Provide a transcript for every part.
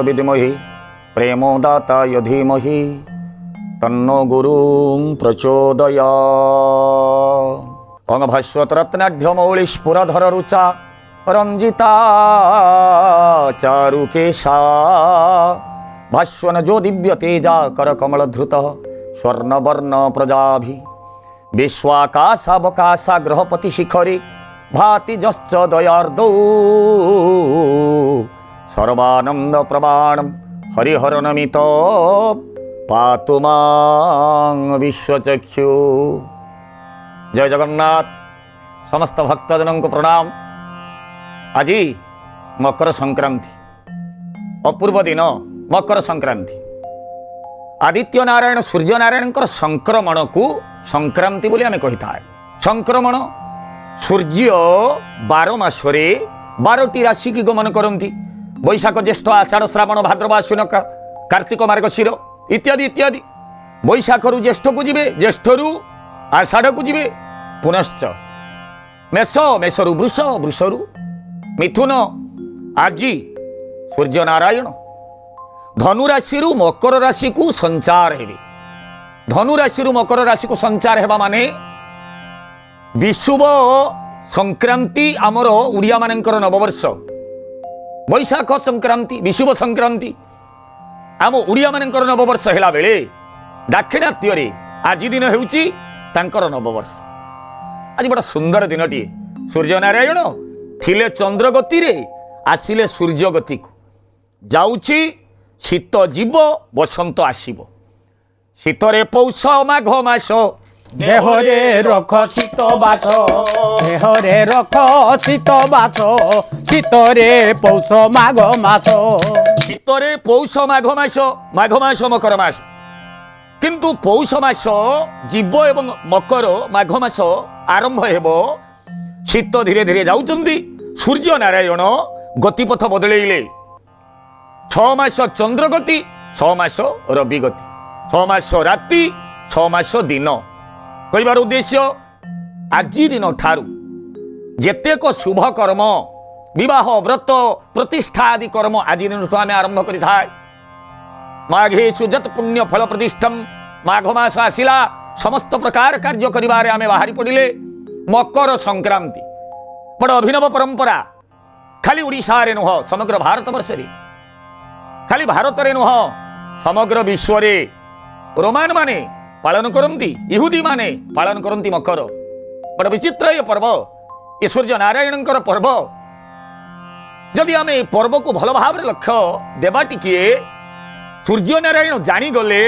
विद्महे प्रेमोदाताय धीमहि तन्नो गुरुं प्रचोदयात्। अंगभास्वत रत्नाढ्यमौळि स्फुरधर रुचा रंजिता चारुकेशा भास्वन जो दिव्य तेजा कर कमल धृत स्वर्णवर्ण प्रजाभि विश्वाकाशावकाशा ग्रहपति शिखरे भाति जश्च दयार्दौ सर्वानंद प्रमाणम हरिहर नमित पातु मां विश्वचक्षु। जय जगन्नाथ। समस्त भक्तजनों को प्रणाम। आज मकर संक्रांति, अपूर्व दिन मकर संक्रांति। आदित्य नारायण सूर्य नारायण संक्रमण को संक्रांति बोली आम कही था। संक्रमण सूर्य 12 मासरे 12टी राशि की गमन करती। बैशाख ज्येष्ठ आषाढ़ श्रावण भाद्रव आश्विन कार्तिक मार्गशीर इत्यादि इत्यादि। बैशाख रु ज्येष्ठ को जीवे, ज्येष्ठ रु आषाढ़ को जीवे, पुनश्च मेष, मेष रु वृष, वृष रु मिथुन। आज सूर्य नारायण धनु राशि मकर राशि को संचार हेबे। धनु राशि मकर राशि को संचार हेबा माने विषुव संक्रांति आमर उड़िया मानकर नववर्ष। बैशाख संक्रांति विषुव संक्रांति आम उड़िया मानकर नववर्ष हेला बेले दाक्षिणात्य आज दिन हेउची तांकर नववर्ष। आज बड़ा सुंदर दिनटी। सूर्य नारायण थिले चंद्रगति रे आसिले सूर्यगति को जाउची। शीत जीव बसंत आसीब। शीतरे पौष माघ मास देहरे रख शीत बास, देहरे रख शीत बास, शीतरे पौष माघ मास। शीतरे पौष माघ मास, माघ मास मकर मास। किंतु पौष मास जीव एवं मकर माघ मास आरंभ हेबो। शीत धीरे धीरे जाउचंदी। सूर्य नारायण गतिपथ बदलेइले। 6 मास चंद्रगति, 6 मास रवि गति, 6 मास राति, 6 मास दिन। कहबार उद्देश्य आज दिन ठारू जेतेक शुभ कर्म विवाह व्रत प्रतिष्ठा आदि कर्म आज दिन आम आरंभ करि थाए। माघेषु जत पुण्य फल प्रतिष्ठम। माघ मास आसिला समस्त प्रकार कार्य करिबारे आमे बाहरी पड़िले। मकर संक्रांति बड़ अभिनव परंपरा। खाली ओडिशा रे नुह समग्र भारत वर्ष रे, खाली भारत रे नुह समग्र विश्व रे रोमान माने पालन करती, इहुदी माने पालन करती मकर। बड़ विचित्र ये पर्व, ये सूर्य नारायण पर्व। जदि आम ये पर्व को भल भाव लक्ष्य देवा टिके सूर्य नारायण जानीगले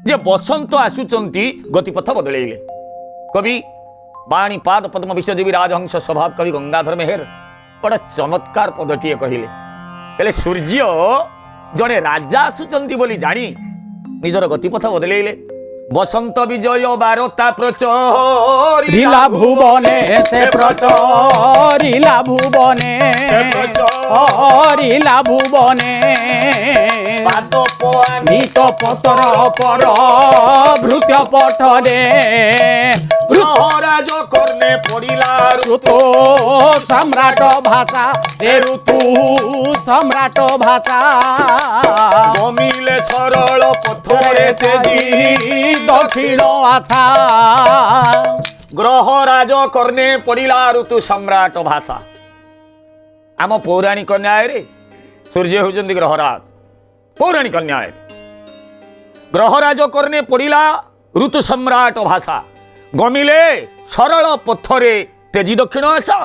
जे बसंत आसुचंती गतिपथ बदलेइले। कवि बाणी पाद पद्म विश्वदेवी राजहंस स्वभाव कवि गंगाधर मेहर बड़ा चमत्कार पदटीए कहले। कहले सूर्य जड़े राजा आसुचंती बोली जानी निजर गतिपथ बदलेइले। बसंत विजय बारता प्रचोरिला भुवने से प्रचोरिला भुवने हरिला भुवने नीत पतर पर भृत्य पठने ग्रहराज कर्णे पड़िला ऋतु सम्राट भाषा ए ऋतु सम्राट भाषा गमिले सरल पथरे तेजी दक्षिण आशा। ग्रहराज कर्णे पड़िला ऋतु सम्राट भाषा। आम पौराणिक न्याय रे सूर्य होउचंदी ग्रहराज। पौराणिक न्याय ग्रहराज कर्णे पड़िला ऋतु सम्राट भाषा। गमिले सरल पथरे तेजी दक्षिण आशा।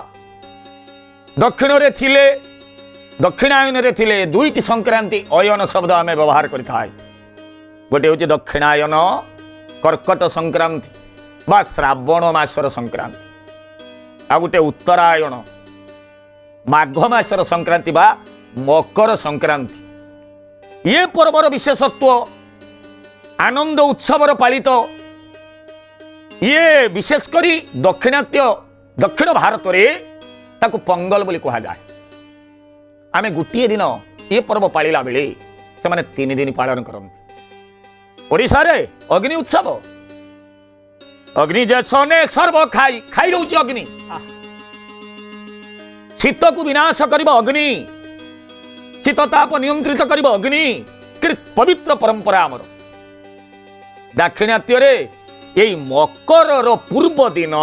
दक्षिण रे थिले दक्षिणायन रे थिले दुईटी संक्रांति अयन शब्द आम व्यवहार करिथाय। गोटे हूँ दक्षिणायन कर्कट संक्रांति बा श्रावण मासर संक्रांति, आ गोटे उत्तरायण माघ मासर संक्रांति बा मकर संक्रांति। ये पर्वर विशेषत्व आनंद उत्सवर पालित। ये विशेषकर दक्षिणात्य दक्षिण भारत रे ताकू पंगल बोली कहा जाए। आमे गोटे दिन ये पर्व पालिला बेले से माने 3 दिन पालन करते। ओडिशा रे अग्नि उत्सव। अग्नि जैसने सर्व खाई खाई रोची अग्नि। शीत को विनाश कर अग्नि ଶୀତତାପ ନିୟନ୍ତ୍ରିତ କରିବ ଅଗ୍ନି। କି ପବିତ୍ର ପରମ୍ପରା ଆମର। ଦାକ୍ଷିଣାତ୍ୟରେ ଏଇ ମକରର ପୂର୍ବ ଦିନ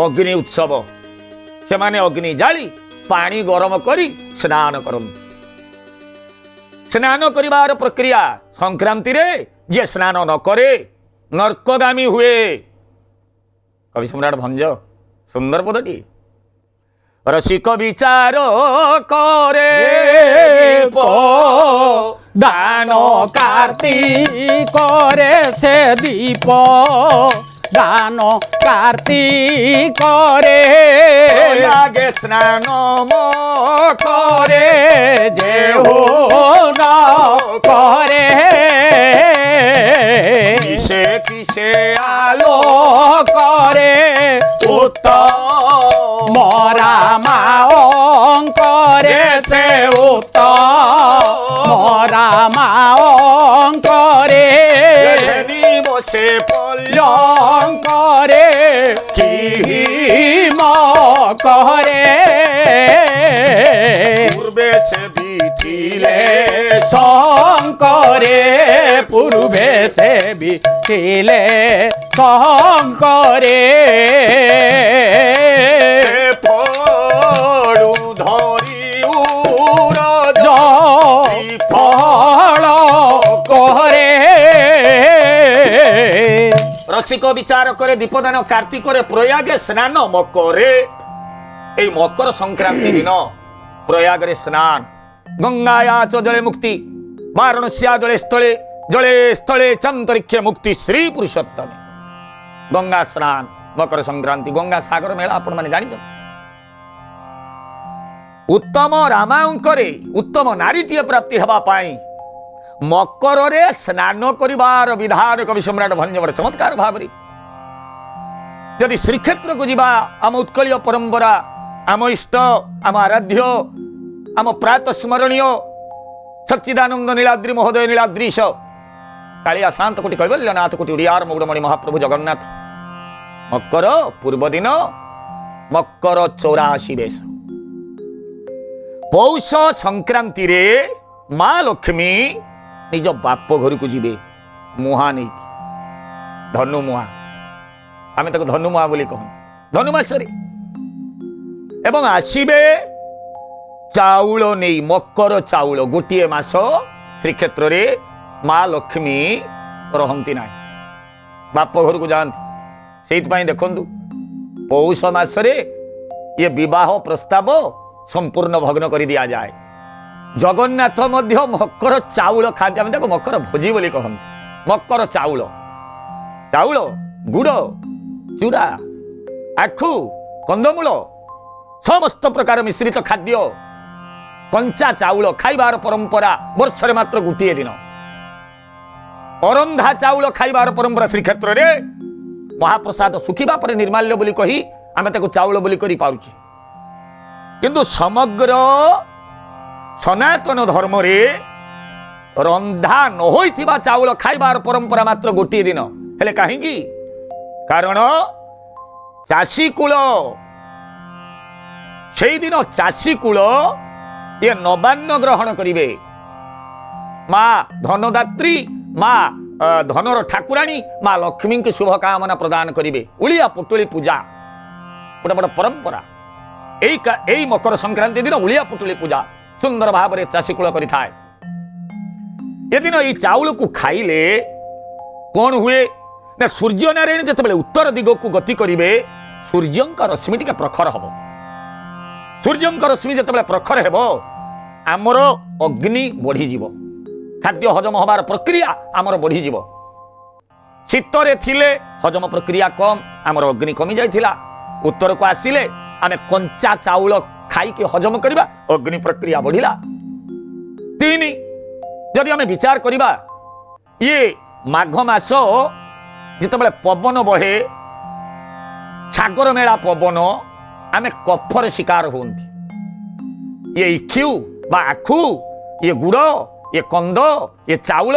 ଅଗ୍ନି ଉତ୍ସବ। ସେମାନେ ଅଗ୍ନି ଜାଳି ପାଣି ଗରମ କରି ସ୍ନାନ କରନ୍ତି। ସ୍ନାନ କରିବାର ପ୍ରକ୍ରିୟା ସଂକ୍ରାନ୍ତିରେ ଯିଏ ସ୍ନାନ ନ କରେ ନର୍କଗାମୀ ହୁଏ। କବି ସମ୍ରାଟ ଭଞ୍ଜ ସୁନ୍ଦର ପଦଟି। ରସିକ ବିଚାର କରେ ଦାନ କାର୍ତ୍ତିକରେ ସେ ଦୀପ ଦାନ କାର୍ତ୍ତିକରେ ଲାଗେ ସ୍ନାନ করে যে হো না করে কিসে কিসে আলো করে উত্তম রামা অঙ্করে সে উত্তম রামা অঙ্করে বসে পল্ল অঙ্করে কি করে পূর্বে সে দিছিলে শঙ্করে পূর্বে সে বিছিলে শঙ্করে ফলু ধরি উরজ ফল করে রসিক বিচার করে দীপদান কার্তিকরে প্রয়াগে স্নান মকরে। এই মকর সংক্রান্তি দিন প্রয়াগরে স্নান। গঙ্গায়া চ জলে মুক্তি বারাণস্যা জলে স্থলে চন্তরিক্ষে মুক্তি শ্রী পুরুষোত্তমে। গঙ্গা স্নান মকর সংক্রান্তি গঙ্গা সাগর মেলা আপন মানে জানিছেন। উত্তম রামায়ঙ্করে উত্তম নারীটিଏ প্রাপ্তি হওয়া পাই মকରରେ স্নান করিবার বিধান কবি সম্রাট ভঞ্জ বড় চমৎকার ভাবে। যদি শ্রীক্ষেত্রକୁ ଯିବା ଆମ ଉତ୍କଳୀୟ ପରମ୍ପରା ଆମ ଇଷ୍ଟ ଆମ ଆରାଧ୍ୟ ଆମ ପ୍ରାତ ସ୍ମରଣୀୟ ସଚ୍ଚିଦାନନ୍ଦ ନୀଳାଦ୍ରି ମହୋଦୟ ନୀଳାଦ୍ରୀଶ କାଳିଆ ଶାନ୍ତ କୋଟି କୈବଲ୍ୟନାଥ କୋଟି ଓଡ଼ିଆର ମୌଡ଼ମଣି ମହାପ୍ରଭୁ ଜଗନ୍ନାଥ ମକର ପୂର୍ବ ଦିନ ମକର 84 ବେଶ। ପୌଷ ସଂକ୍ରାନ୍ତିରେ ମା ଲକ୍ଷ୍ମୀ ନିଜ ବାପ ଘରକୁ ଯିବେ ମୁହାଁ ନେଇକି ଧନୁ ମୁହାଁ। ଆମେ ତାକୁ ଧନୁ ମୁହାଁ ବୋଲି କହୁ ଧନୁ ମାସରେ। ଏବଂ ଆସିବେ ଚାଉଳ ନେଇ ମକର ଚାଉଳ। ଗୋଟିଏ ମାସ ଶ୍ରୀକ୍ଷେତ୍ରରେ ମା ଲକ୍ଷ୍ମୀ ରହନ୍ତି ନାହିଁ ବାପ ଘରକୁ ଯାଆନ୍ତି। ସେଇଥିପାଇଁ ଦେଖନ୍ତୁ ପୌଷ ମାସରେ ଇଏ ବିବାହ ପ୍ରସ୍ତାବ ସମ୍ପୂର୍ଣ୍ଣ ଭଗ୍ନ କରି ଦିଆଯାଏ। ଜଗନ୍ନାଥ ମଧ୍ୟ ମକର ଚାଉଳ ଖାଆନ୍ତି। ଆମେ ତାକୁ ମକର ଭୋଜି ବୋଲି କହନ୍ତି। ମକର ଚାଉଳ ଚାଉଳ ଗୁଡ଼ ଚୁଡ଼ା ଆଖୁ କନ୍ଦମୂଳ ସମସ୍ତ ପ୍ରକାର ମିଶ୍ରିତ ଖାଦ୍ୟ କଞ୍ଚା ଚାଉଳ ଖାଇବାର ପରମ୍ପରା ବର୍ଷରେ ମାତ୍ର ଗୋଟିଏ ଦିନ। ଅରନ୍ଧା ଚାଉଳ ଖାଇବାର ପରମ୍ପରା ଶ୍ରୀକ୍ଷେତ୍ରରେ ମହାପ୍ରସାଦ ଶୁଖିବା ପରେ ନିର୍ମାଲ୍ୟ ବୋଲି କହି ଆମେ ତାକୁ ଚାଉଳ ବୋଲି କରିପାରୁଛେ। କିନ୍ତୁ ସମଗ୍ର ସନାତନ ଧର୍ମରେ ରନ୍ଧା ନ ହୋଇଥିବା ଚାଉଳ ଖାଇବାର ପରମ୍ପରା ମାତ୍ର ଗୋଟିଏ ଦିନ। ହେଲେ କାହିଁକି? କାରଣ ଚାଷୀ କୂଳ ସେଇଦିନ ଚାଷୀ କୂଳ ଇଏ ନବାନ୍ନ ଗ୍ରହଣ କରିବେ। ମା ଧନଦାତ୍ରୀ ମା ଧନର ଠାକୁରାଣୀ ମା ଲକ୍ଷ୍ମୀଙ୍କୁ ଶୁଭକାମନା ପ୍ରଦାନ କରିବେ। ଉଳିଆ ପୁଟୁଳି ପୂଜା ଗୋଟେ ବଡ଼ ପରମ୍ପରା। ଏଇ ମକର ସଂକ୍ରାନ୍ତି ଦିନ ଉଳିଆ ପୁଟୁଳି ପୂଜା ସୁନ୍ଦର ଭାବରେ ଚାଷୀ କୂଳ କରିଥାଏ। ଏଦିନ ଏଇ ଚାଉଳକୁ ଖାଇଲେ କ'ଣ ହୁଏ ନା ସୂର୍ଯ୍ୟ ନାରାୟଣ ଯେତେବେଳେ ଉତ୍ତର ଦିଗକୁ ଗତି କରିବେ ସୂର୍ଯ୍ୟଙ୍କ ରଶ୍ମି ଟିକେ ପ୍ରଖର ହେବ। ସୂର୍ଯ୍ୟଙ୍କ ରଶ୍ମି ଯେତେବେଳେ ପ୍ରଖର ହେବ ଆମର ଅଗ୍ନି ବଢ଼ିଯିବ। ଖାଦ୍ୟ ହଜମ ହେବାର ପ୍ରକ୍ରିୟା ଆମର ବଢ଼ିଯିବ। ଶୀତରେ ଥିଲେ ହଜମ ପ୍ରକ୍ରିୟା କମ୍ ଆମର ଅଗ୍ନି କମି ଯାଇଥିଲା। ଉତ୍ତରକୁ ଆସିଲେ ଆମେ କଞ୍ଚା ଚାଉଳ ଖାଇକି ହଜମ କରିବା ଅଗ୍ନି ପ୍ରକ୍ରିୟା ବଢ଼ିଲା। 3 ଯଦି ଆମେ ବିଚାର କରିବା ଇଏ ମାଘ ମାସ ଯେତେବେଳେ ପବନ ବହେ ସାଗର ମେଳା ପବନ ଆମେ କଫର ଶିକାର ହୁଅନ୍ତି। ଇଏ ଇକ୍ଷୁ ବା ଆଖୁ ଇଏ ଗୁଡ଼ ଇଏ କନ୍ଦ ଇଏ ଚାଉଳ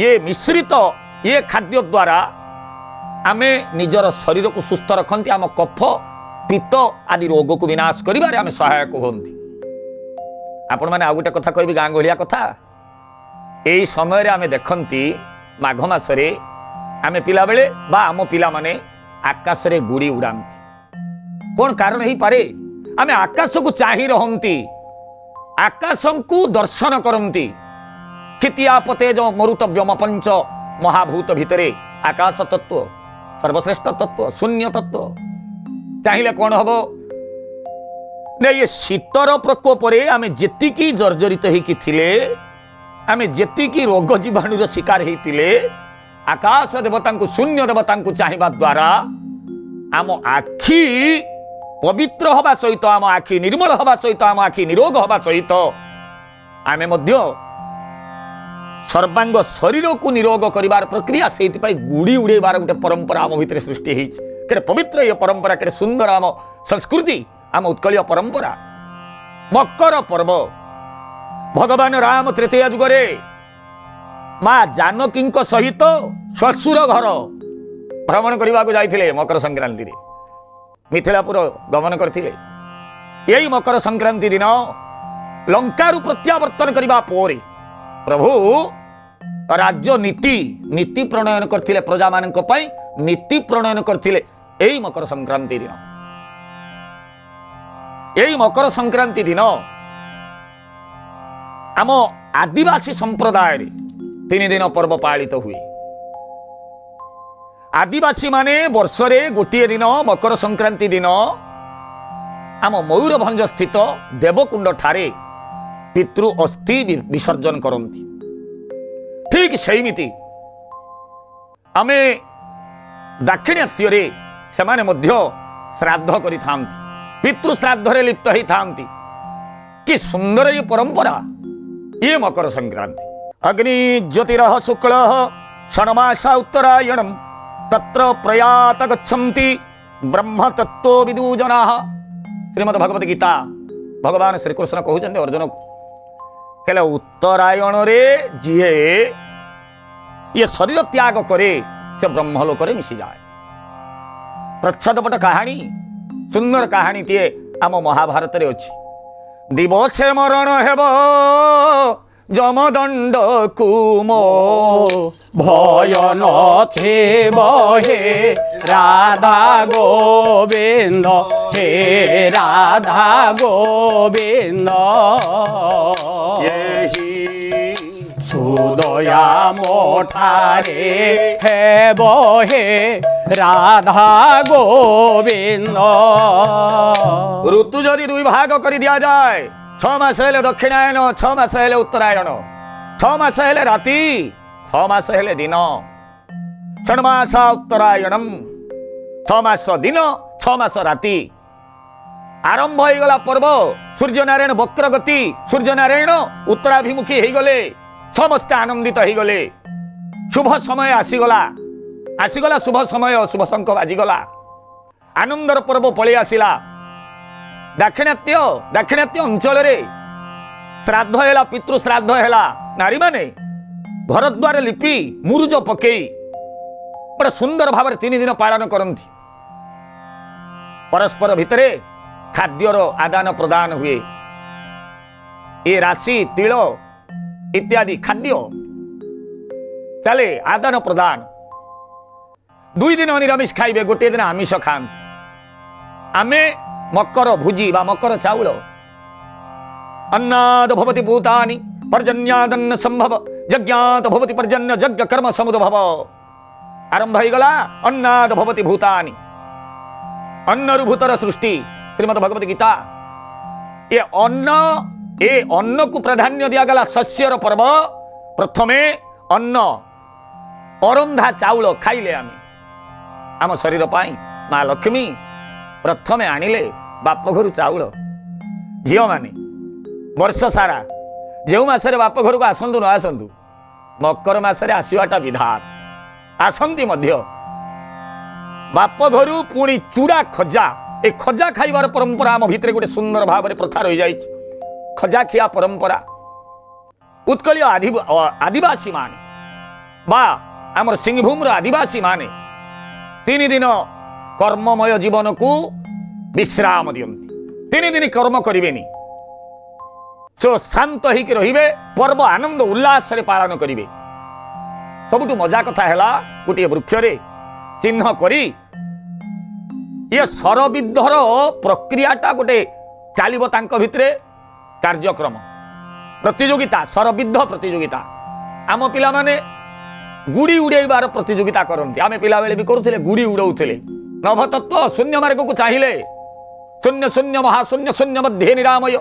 ଇଏ ମିଶ୍ରିତ ଇଏ ଖାଦ୍ୟ ଦ୍ୱାରା ଆମେ ନିଜର ଶରୀରକୁ ସୁସ୍ଥ ରଖନ୍ତି। ଆମ କଫ ପିତ୍ତ ଆଦି ରୋଗକୁ ବିନାଶ କରିବାରେ ଆମେ ସହାୟକ ହୁଅନ୍ତି। आपण मैंने आउ गोटे कथा कहबी गाँ गहलिया कथा यही समय आम देखती माघ मासरे आम पिला बेले बा आम पिला माने आकाश रे गुड़ी उड़ाती कौन कारण ही पारे आम आकाश को चाही रहती आकाश को दर्शन करती क्षितियापते जो मरुतव्यम पंच महाभूत भितरे आकाश तत्व सर्वश्रेष्ठ तत्व शून्य तत्व चाहिए कौन हम ने ये शीतर प्रकोप आम जेतिकी जर्जरित होती थिले आम जेतिकी रोग जीवाणुर शिकार होते आकाश देवता को शून्य देवता को चाहिए द्वारा आम आखि पवित्र हवा सहित आम आखि निर्मल हवा सहित आम आखि निरोग हवा सहित आमे मध्य सर्वांग शरीर को निरोग करिवार प्रक्रिया से गुड़ी उड़ेबार गोटे परंपरा आम भितर सृष्टि होते पवित्र ये परंपरा के सुंदर आम संस्कृति आम उत्कलीय परंपरा मकर पर्व भगवान राम तृतीय जुगरे माँ जानकी सहित श्वशुर घर भ्रमण करने को जाइए मकर संक्रांति रे मिथिलापुर गमन करते यही मकर संक्रांति दिन लंकारु प्रत्यावर्तन करने पर प्रभु राज्य नीति नीति प्रणयन करथिले प्रजा मानक पई नीति प्रणयन करथिले एही मकर संक्रांति दिन एही मकर संक्रांति दिन आम आदिवासी संप्रदाय रे 3 दिन पर्व पालित हुए आदिवासी माने वर्षरे गोटे दिन मकर संक्रांति दिन आम मयूरभंज स्थित देवकुंड ठारे पितृ अस्थि विसर्जन करती ठीक सेमिति आमे दाक्षिणात्य से माने मध्य श्राद्ध करि थांती पितृ श्राद्ध रे लिप्त ही थांती कि सुंदर ये परंपरा ये मकर संक्रांति अग्नि ज्योतिरः शुक्लः षण्मासा उत्तरायणम तत्र प्रयात गच्छन्ति ब्रह्म तत्व विदु जनाः श्रीमद् भगवत गीता भगवान श्रीकृष्ण कहते अर्जुन को कहले उत्तरायण रे जीए ये शरीर त्याग करे से ब्रह्मलोक रे मिसी जाए प्रच्छदपट कहानी सुंदर कहानी ती आम महाभारत रे अछि दिवसे मरण हेब जमदंड कुमो भय नथे बहे राधा गोविंद हे राधा गोविंद सुदया मोठारे हे बहे राधा गोविंद ऋतु जदि 2 भाग कर दिया जाए 6 मास हेले दक्षिणायन 6 मास हेले उत्तरायण 6 मास हेले राति 6 मास हेले दिन षण्मासा उत्तरायणम 6 मास दिन 6 मास राति आरंभ हो गला पर्व सूर्य नारायण वक्रगति सूर्य नारायण उत्तराभिमुखी हो गले समस्त आनंदित हो गले शुभ समय आसीगला शुभ समय शुभ शंख बाजिगला आनंदर पर्व पलि आसिला दाक्षिणात्य अंचल रे श्राद्ध है पितृ श्राद्ध है नारी माने घर द्वार लिपि मुरुज पकई बड़ा सुंदर भाव 3 दिन पालन करती परस्पर भितरे खाद्यर आदान प्रदान हुए ये राशि तिल इत्यादि खाद्य चले आदान प्रदान 2 दिन निरामिष खाइबे गोटे दिन आमिष खाते आमे मकर भुजी बा मकर चाउल अन्नाद भवति भूतानि पर्जन्यादन्न संभव यज्ञात भवति पर्जन्य यज्ञ कर्म समुद्भव आरंभ हो गला अन्नाद भवति भूतानि अन्नरु भूतर सृष्टि श्रीमद् भगवत गीता ये अन्न को प्राधान्य दिया गला शस्यर पर्व प्रथमे अन्न अरंधा चाउल खाइले आम शरीर पाई माँ लक्ष्मी प्रथमे आनिले बाप घर चाउल झील माने वर्ष सारा जो मासरे बाप घर को आसतु न आसतु मकर मासरे आसवाटा विधान आसंती मध्य बाप घर पुणी चूड़ा खजा ए खजा खाइबार परंपरा आम भितर गोटे सुंदर भाव में प्रथा रही जाए खजा खिया परंपरा उत्कलीय आदिवासी माने बा आमर सिंहभूम आदिवासी माने 3 दिन कर्ममय जीवन को विश्राम दियंती 3 दिन कर्म करेनि ଶାନ୍ତ ହେଇକି ରହିବେ, ପର୍ବ ଆନନ୍ଦ ଉଲ୍ଲାସରେ ପାଳନ କରିବେ। ସବୁଠୁ ମଜା କଥା ହେଲା ଗୋଟିଏ ବୃକ୍ଷରେ ଚିହ୍ନ କରି ଇଏ ଶରବିଦ୍ଧର ପ୍ରକ୍ରିୟାଟା ଗୋଟେ ଚାଲିବ ତାଙ୍କ ଭିତରେ କାର୍ଯ୍ୟକ୍ରମ ପ୍ରତିଯୋଗିତା, ଶରବିଦ୍ଧ ପ୍ରତିଯୋଗିତା। ଆମ ପିଲାମାନେ ଗୁଡ଼ି ଉଡ଼େଇବାର ପ୍ରତିଯୋଗିତା କରନ୍ତି। ଆମେ ପିଲାବେଳେ ବି କରୁଥିଲେ, ଗୁଡ଼ି ଉଡ଼ଉଥିଲେ। ନଭତତ୍ଵ ଶୂନ୍ୟ ମାର୍ଗକୁ ଚାହିଁଲେ ଶୂନ୍ୟ ଶୂନ୍ୟ ମହାଶୂନ୍ୟ ଶୂନ୍ୟ ମଧ୍ୟରେ ନିରାମୟ,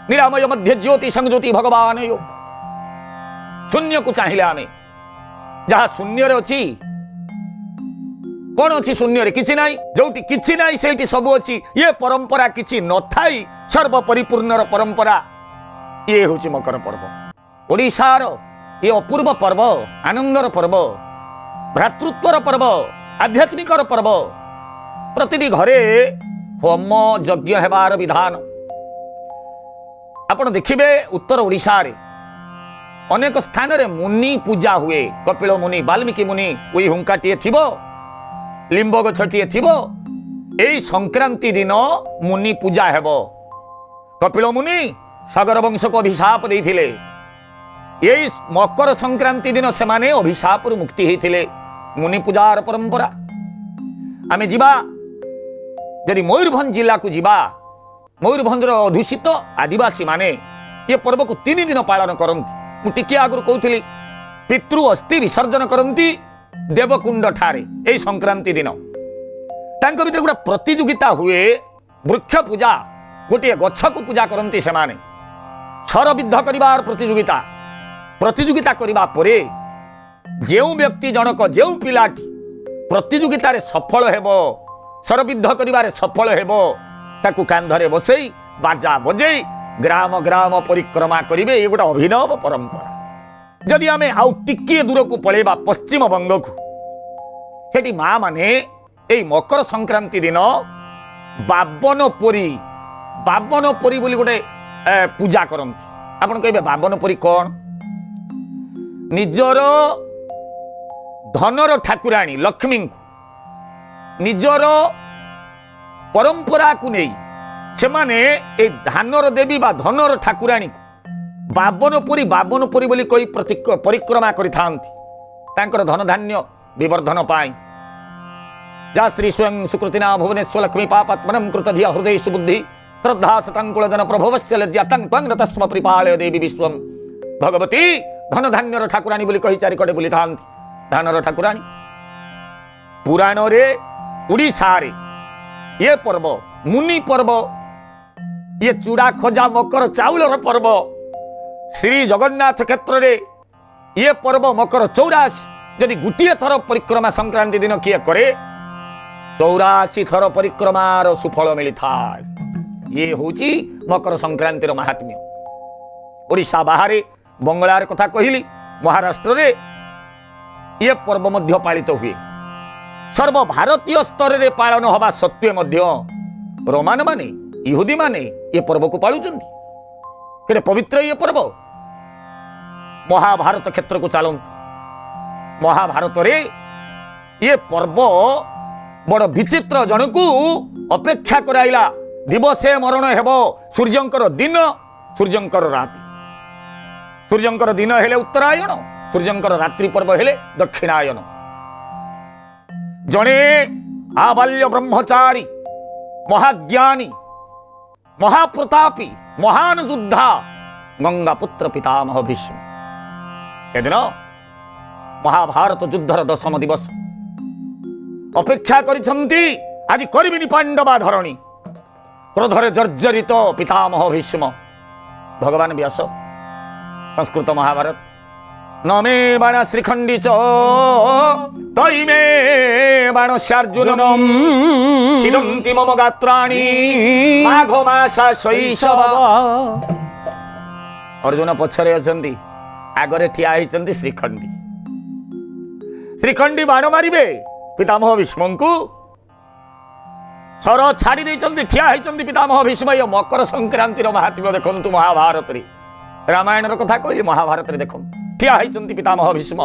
ନିରାମୟ ମଧ୍ୟ ଜ୍ୟୋତି ସଂଜ୍ୟୋତି ଭଗବାନୟ। ଶୂନ୍ୟକୁ ଚାହିଁଲେ ଆମେ, ଯାହା ଶୂନ୍ୟରେ ଅଛି କଣ ଅଛି? ଶୂନ୍ୟରେ କିଛି ନାହିଁ। ଯୋଉଠି କିଛି ନାହିଁ ସେଇଠି ସବୁ ଅଛି। ଇଏ ପରମ୍ପରା କିଛି ନଥାଇ ସର୍ବ ପରିପୂର୍ଣ୍ଣର ପରମ୍ପରା ଇଏ ହେଉଛି ମକର ପର୍ବ। ଓଡ଼ିଶାର ଏ ଅପୂର୍ବ ପର୍ବ, ଆନନ୍ଦର ପର୍ବ, ଭ୍ରାତୃତ୍ୱର ପର୍ବ, ଆଧ୍ୟାତ୍ମିକର ପର୍ବ। ପ୍ରତିଟି ଘରେ ହୋମ ଯଜ୍ଞ ହେବାର ବିଧାନ ଆପଣ ଦେଖିବେ। ଉତ୍ତର ଓଡ଼ିଶାରେ ଅନେକ ସ୍ଥାନରେ ମୁନି ପୂଜା ହୁଏ। କପିଳ ମୁନି, ବାଲ୍ମୀକି ମୁନି, ଉଇ ହୁଙ୍କାଟିଏ ଥିବ, ଲିମ୍ବ ଗଛଟିଏ ଥିବ। ଏଇ ସଂକ୍ରାନ୍ତି ଦିନ ମୁନି ପୂଜା ହେବ। କପିଳ ମୁନି ସାଗର ବଂଶକୁ ଅଭିଶାପ ଦେଇଥିଲେ। ଏଇ ମକର ସଂକ୍ରାନ୍ତି ଦିନ ସେମାନେ ଅଭିଶାପରୁ ମୁକ୍ତି ହେଇଥିଲେ। ମୁନି ପୂଜାର ପରମ୍ପରା। ଆମେ ଯିବା ଯଦି ମୟୂରଭଞ୍ଜ ଜିଲ୍ଲାକୁ ଯିବା, ମୟୂରଭଞ୍ଜର ଅଧୁଷିତ ଆଦିବାସୀ ମାନେ ଏ ପର୍ବକୁ 3 ଦିନ ପାଳନ କରନ୍ତି। ମୁଁ ଟିକିଏ ଆଗରୁ କହୁଥିଲି, ପିତୃ ଅସ୍ଥି ବିସର୍ଜନ କରନ୍ତି ଦେବକୁଣ୍ଡ ଠାରେ ଏଇ ସଂକ୍ରାନ୍ତି ଦିନ। ତାଙ୍କ ଭିତରେ ଗୋଟେ ପ୍ରତିଯୋଗିତା ହୁଏ, ବୃକ୍ଷ ପୂଜା। ଗୋଟିଏ ଗଛକୁ ପୂଜା କରନ୍ତି ସେମାନେ। ଶରବିଦ୍ଧ କରିବାର ପ୍ରତିଯୋଗିତା। ପ୍ରତିଯୋଗିତା କରିବା ପରେ ଯେଉଁ ବ୍ୟକ୍ତି ଜଣକ, ଯେଉଁ ପିଲାଟି ପ୍ରତିଯୋଗିତାରେ ସଫଳ ହେବ, ଶରବିଦ୍ଧ କରିବାରେ ସଫଳ ହେବ, ତାକୁ କାନ୍ଧରେ ବସେଇ ବାଜା ବଜେଇ ଗ୍ରାମ ଗ୍ରାମ ପରିକ୍ରମା କରିବେ। ଏ ଗୋଟେ ଅଭିନବ ପରମ୍ପରା। ଯଦି ଆମେ ଆଉ ଟିକିଏ ଦୂରକୁ ପଳେଇବା ପଶ୍ଚିମବଙ୍ଗକୁ, ସେଠି ମା ମାନେ ଏଇ ମକର ସଂକ୍ରାନ୍ତି ଦିନ ବାବନ ପୋରି ବୋଲି ଗୋଟେ ପୂଜା କରନ୍ତି। ଆପଣ କହିବେ ବାବନ ପୋରି କଣ? ନିଜର ଧନର ଠାକୁରାଣୀ ଲକ୍ଷ୍ମୀଙ୍କୁ, ନିଜର ପରମ୍ପରାକୁ ନେଇ ସେମାନେ ଏ ଧାନର ଦେବୀ ବା ଧନର ଠାକୁରାଣୀକୁ ବାବନ ପୋରି ବୋଲି କହି ପରିକ୍ରମା କରିଥାନ୍ତି ତାଙ୍କର ଧନଧାନ୍ୟ ବିବର୍ଦ୍ଧନ ପାଇଁ। ଯା ଶ୍ରୀ ସ୍ୱୟଂ ସୁକୃତିନା ଭୁବନେଶ୍ୱର ଲକ୍ଷ୍ମୀ ପାପାତ୍ମନଂ କୃତ ଧିଆ ହୃଦୟ ସୁବୁଦ୍ଧି ଶ୍ରଦ୍ଧା ଶତାଙ୍କୁଳଜନ ପ୍ରଭବସ୍ୟ ଲଜ୍ଜାତଂ ତ୍ୱଂ ରତସ୍ମ ପରିପାଳୟ ଦେବୀ ବିଶ୍ୱଂ। ଭଗବତୀ ଧନଧାନ୍ୟର ଠାକୁରାଣୀ ବୋଲି କହି ଚାରିକଡ଼େ ବୁଲିଥାନ୍ତି। ଧାନର ଠାକୁରାଣୀ। ପୁରାଣରେ ଓଡ଼ିଶାରେ ଏ ପର୍ବ ମୁନି ପର୍ବ, ଇଏ ଚୁଡ଼ା ଖଜା ମକର ଚାଉଳର ପର୍ବ। ଶ୍ରୀ ଜଗନ୍ନାଥ କ୍ଷେତ୍ରରେ ଇଏ ପର୍ବ ମକର 84। ଯଦି ଗୋଟିଏ ଥର ପରିକ୍ରମା ସଂକ୍ରାନ୍ତି ଦିନ କିଏ କରେ, 84 ଥର ପରିକ୍ରମାର ସୁଫଳ ମିଳିଥାଏ। ଇଏ ହେଉଛି ମକର ସଂକ୍ରାନ୍ତିର ମାହାତ୍ମ୍ୟ। ଓଡ଼ିଶା ବାହାରେ ବଙ୍ଗଳାର କଥା କହିଲି, ମହାରାଷ୍ଟ୍ରରେ ଇଏ ପର୍ବ ମଧ୍ୟ ପାଳିତ ହୁଏ। ସର୍ବଭାରତୀୟ ସ୍ତରରେ ପାଳନ ହେବା ସତ୍ତ୍ୱେ ମଧ୍ୟ ରୋମାନ ମାନେ, ଇହୁଦୀ ମାନେ ଏ ପର୍ବକୁ ପାଳୁଛନ୍ତି। କେତେ ପବିତ୍ର ଇଏ ପର୍ବ। ମହାଭାରତ କ୍ଷେତ୍ରକୁ ଚାଲନ୍ତୁ। ମହାଭାରତରେ ଇଏ ପର୍ବ ବଡ଼ ବିଚିତ୍ର, ଜଣକୁ ଅପେକ୍ଷା କରାଇଲା। ଦିବସେ ମରଣ ହେବ, ସୂର୍ଯ୍ୟଙ୍କର ଦିନ, ସୂର୍ଯ୍ୟଙ୍କର ରାତି। ସୂର୍ଯ୍ୟଙ୍କର ଦିନ ହେଲେ ଉତ୍ତରାୟଣ, ସୂର୍ଯ୍ୟଙ୍କର ରାତ୍ରି ପର୍ବ ହେଲେ ଦକ୍ଷିଣାୟନ। ଜଣେ ଆବାଲ୍ୟ ବ୍ରହ୍ମଚାରୀ, ମହାଜ୍ଞାନୀ, ମହାପ୍ରତାପୀ, ମହାନ ଯୋଦ୍ଧା ଗଙ୍ଗାପୁତ୍ର ପିତାମହ ଭୀଷ୍ମ ସେଦିନ ମହାଭାରତ ଯୁଦ୍ଧର 10ମ ଦିବସ ଅପେକ୍ଷା କରିଛନ୍ତି। ଆଜି କରିବିନି ପାଣ୍ଡବା ଧରଣୀ। କ୍ରୋଧରେ ଜର୍ଜରିତ ପିତାମହ ଭୀଷ୍ମ। ଭଗବାନ ବ୍ୟାସ, ସଂସ୍କୃତ ମହାଭାରତ। ন মে বাণ শ্রীখণ্ডী চ তৈ মে বাণস্যার্জুনম সিদন্তি মম গাত্রাণি মাঘ মাসা শৈশব। অর্জুন পছরে অছন্তি, আগরে ঠিয়া হইছন্তি শ্রীখণ্ডী। শ্রীখণ্ডী বাণ মারিবে পিতামহ ভীষ্মଙ୍କୁ। সর ছাড়ি ଦେଇଛନ୍ତି, ଠିଆ ହେଇଛନ୍ତି ପିତାମହ ଭୀଷ୍ମ। ଏ ମକର ସଂକ୍ରାନ୍ତିର ମାହାତ୍ମ୍ୟ ଦେଖନ୍ତୁ ମହାଭାରତରେ। ରାମାୟଣର କଥା କହିଲି, ମହାଭାରତରେ ଦେଖନ୍ତୁ ଠିଆ ହେଇଛନ୍ତି ପିତାମହ ଭୀଷ୍ମ।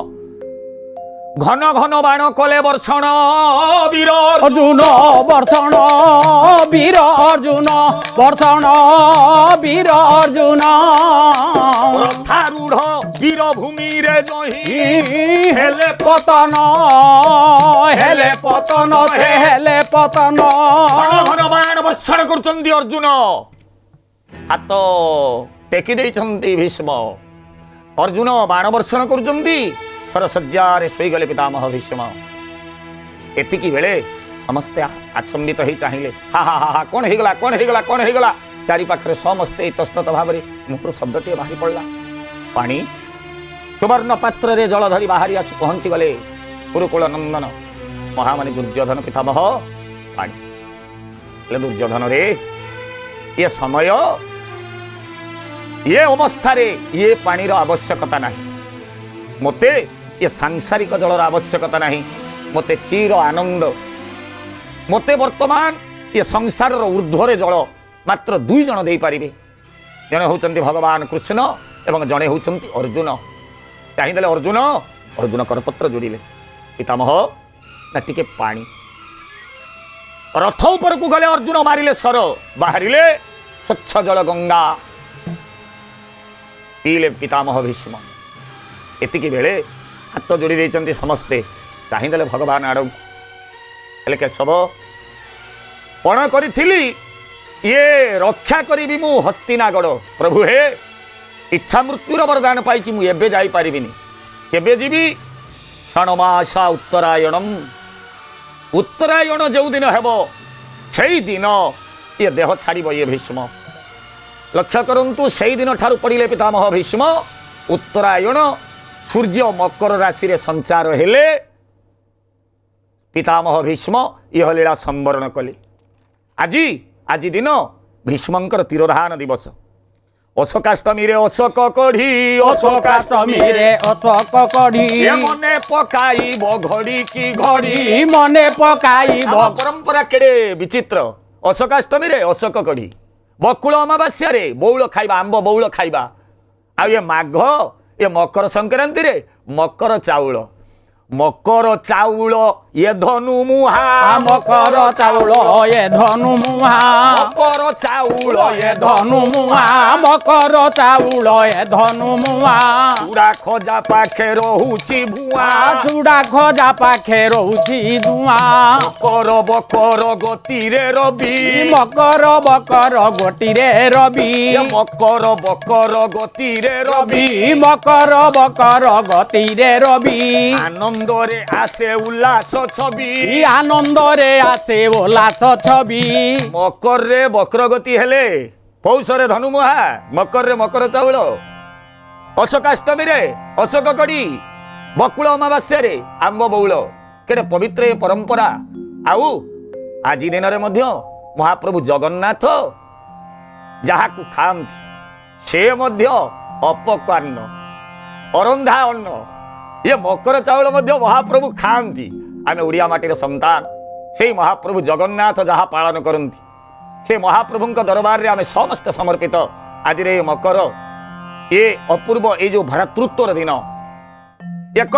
ঘন ঘন বাণ কলে বর্ষণ বীর অর্জুন বর্ষণ বীর অর্জুন বর্ষণ বীর অর্জুন রথারূঢ় বীর ভূমিরে জহি হেলে পতন হেলে পতন হেলে পতন ঘন ঘন বাণ বর্ষণ করুଛନ୍ତି অর্জুন হাত ଟେକି ଦେଇଛନ୍ତି ଭୀଷ୍ମ ଅର୍ଜୁନ ବାଣ ବର୍ଷଣ କରୁଛନ୍ତି ସରଶଯ୍ୟାରେ ଶୋଇଗଲେ ପିତାମହ ଭୀଷ୍ମ ଏତିକି ବେଳେ ସମସ୍ତେ ଆଚମ୍ବିତ ହେଇ ଚାହିଁଲେ ହା ହା ହା ହା କ'ଣ ହେଇଗଲା କ'ଣ ହେଇଗଲା କ'ଣ ହେଇଗଲା ଚାରି ପାଖରେ ସମସ୍ତେ ଇତସ୍ତତ ଭାବରେ ମୁହଁରୁ ଶବ୍ଦଟିଏ ବାହାରି ପଡ଼ିଲା ପାଣି ସୁବର୍ଣ୍ଣ ପାତ୍ରରେ ଜଳ ଧରି ବାହାରି ଆସି ପହଞ୍ଚିଗଲେ କୁରୁକୁଳ ନନ୍ଦନ ମହାମଣି ଦୁର୍ଯ୍ୟୋଧନ ପିତାମହ ପାଣି ହେଲେ ଦୁର୍ଯ୍ୟୋଧନରେ ଏ ସମୟ ये अवस्थारे ये पानीर आवश्यकता नहीं मते ये सांसारिक जलर आवश्यकता नहीं मते चिर आनंद मते वर्तमान ये संसार ऊर्ध्वर जल मात्र दुई जन दे पारिबे जने होचंती भगवान कृष्ण एवं जने होचंती अर्जुन चाहिदेले अर्जुन अर्जुन करपत्र जोड़िले पितामह ना टिके पानी रथ ऊपर को गले अर्जुन मारिले सर बाहरिले स्वच्छ जल गंगा पीले पितामह भीष्म एतिकी बेले हाथ जोड़ी देइचंती समस्ते चाहिदेले भगवान आड़ हेले केशव पण करी ये रक्षा करी मु हस्तिनागढ़ प्रभु हे इच्छा मृत्युर वरदान पाई मु एबे जाई पारिबिनी केबे जीवी क्षणमासा उत्तरायणम उत्तरायण जो दिन हेबो सेई दिन ये देह छाड़ब ये भीष्म लक्ष्य करंतु सेई दिन ठारू पड़िले पितामह भीष्म उत्तरायण सूर्य मकर राशि रे संचार हेले पितामह भीष्म यह लीला संवरण कले আজি আজি दिन भीष्मंकर तिरोधान दिवस अशोकाष्टमी रे अशोक कढ़ी अशोकाष्टमी रे अशोक कढ़ी मने पकाई घड़ी की घड़ी मने पकाई परंपरा केड़े विचित्र अशोकाष्टमी रे अशोक कढ़ी बकुल अमावास्या रे बौल खाइबा आंब बौल खाइबा आ ये माघ ये मकर संक्रांति रे मकर चाउल ये धनु मुहा मकर चाउल ये धनु मुहा मकर चाउल ये धनु मुहा मकर चाउल ये धनु मुहा चूड़ा खजा पाखे रहुची भुआ चूड़ा खजा पाखे रहुची धुआ मकर बकर गति रे रवि मकर बकर गति रे रवि मकर बकर गति रे रवि मकर बकर गति रे रवि आनंद रे आसे उल्लास छवि आनंद रे आसे उल्लास छवि मकर रे बकर गति हेले पौष रे धनुमुहा मकर रे मकर चाउल अशोकाष्टमी रे अशोक कड़ी बकुल अमावास्या रे आंब बौल केड़े पवित्र ये परंपरा आउ आज दिन रे मध्य महाप्रभु जगन्नाथ जहाकू खाआंती से मध्य अपकान्न अरंधा अन्न ये मकर चाउल मध्य महाप्रभु खाआंती आमे ओडिया माटीर संतान से महाप्रभु जगन्नाथ जहा पालन करती से महाप्रभु दरबार रे आमे समस्त समर्पित आज रे मकर ये अपूर्व ये जो भ्रातृत्वर दिन एक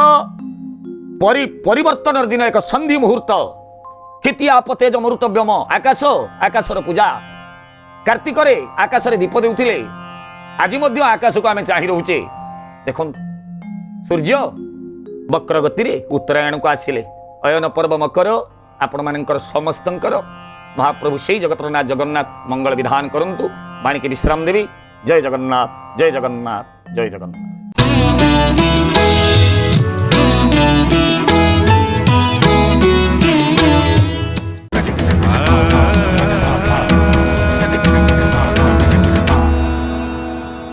परिवर्तन दिन एक संधि मुहूर्त क्षितिया तेज मरुतव्यम आकाश आकाशर पूजा कार्तिक रे आकाश रे दीप देउथिले आज मध्य आकाश को आमे चाहि रहउचे देखो सूर्य वक्र गति रे उत्तरायण को आसिले अयन पर्व मकर आपण मानकर समस्तंकर महाप्रभु से जगतनाथ जगन्नाथ मंगल विधान करंतु बाणी के विश्राम देवी जय जगन्नाथ जय जगन्नाथ जय जगन्नाथ।